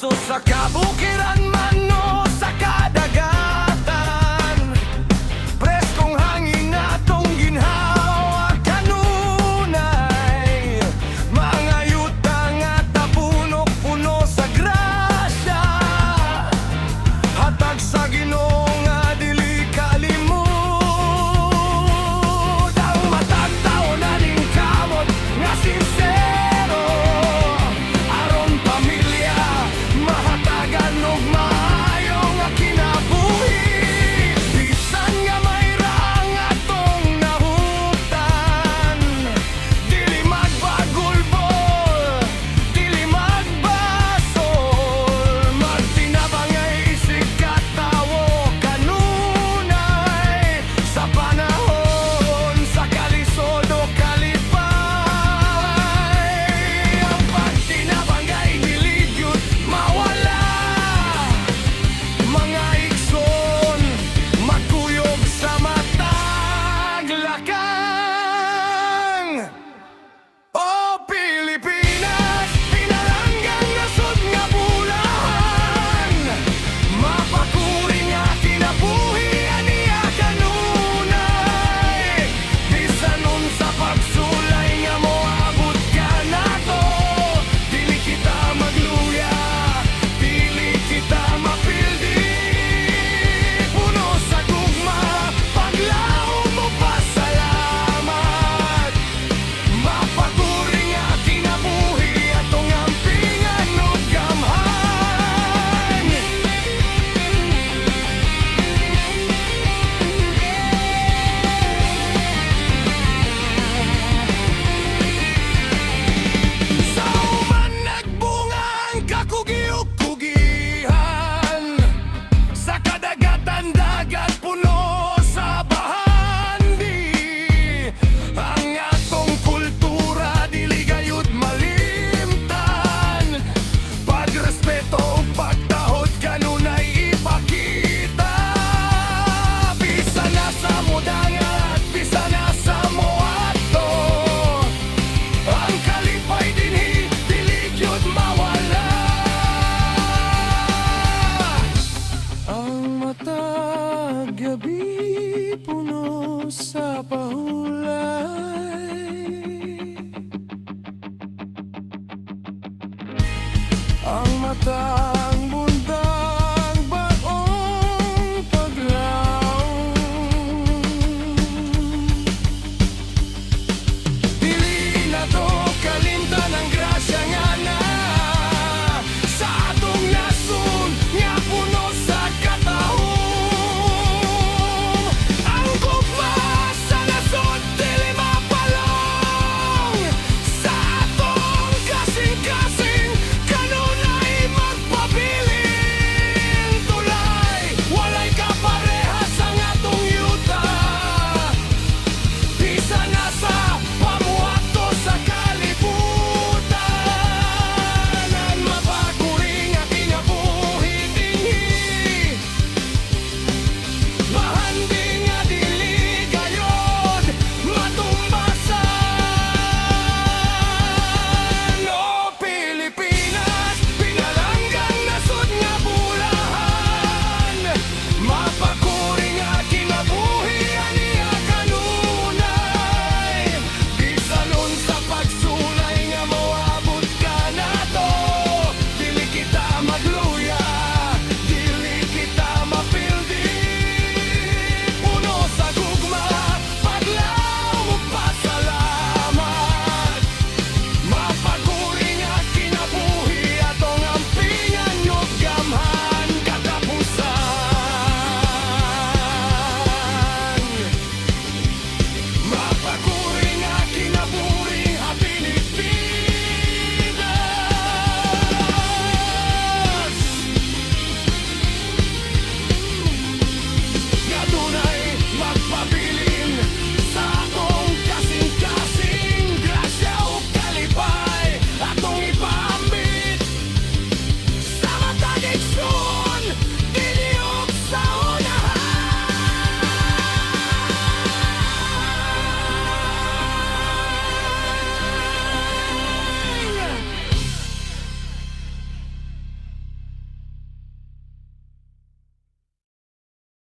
aso sa kabukiran man o sa kadagatan. Preskong hangin atong ginhawa kanunay, mga yuta nga tapunok-puno sa grasya, hatag sa Ginoo nga dili kalimut. Ang matag tao na ning kamot nga sincero, aron pamilya mahatagan og maayo nga kinabuhi. Bisan nga mayra ang atong nahuptan, dili magbagulbol, dili magbasol, magtinabang nga isig katawo kanunay, sa panahon sa kalisod o kalipay. Ang pagtinabang ay dili gyud mawala, mga igsoon magkuyog sa matag lakang. O Pilipinas, pinalanggang nasod nga bulahan, mapakuri nga kinabuhi aniya kanunay. Bisan unsa pagsulay nga moabot ka nato, dili kita magluya, dili kita mapildi. Puno sa gugma, paglaom mo pasalamat, mapakuri nga kinabuhi atong ampingan ug gamhan. Sa uman nagbunga ang kakugiog-kugihan, sa kadagatan dagat puno sa bahandi. Ang atong kultura dili gayud malimtan, pagrespeto ug pagtahod kanunay ipakita. Bisan na sa mudangat, bisan na sa moadto, ang kalipay dinhi dili gyud mawala. Ang matag gabi puno sa pahulay, ang mata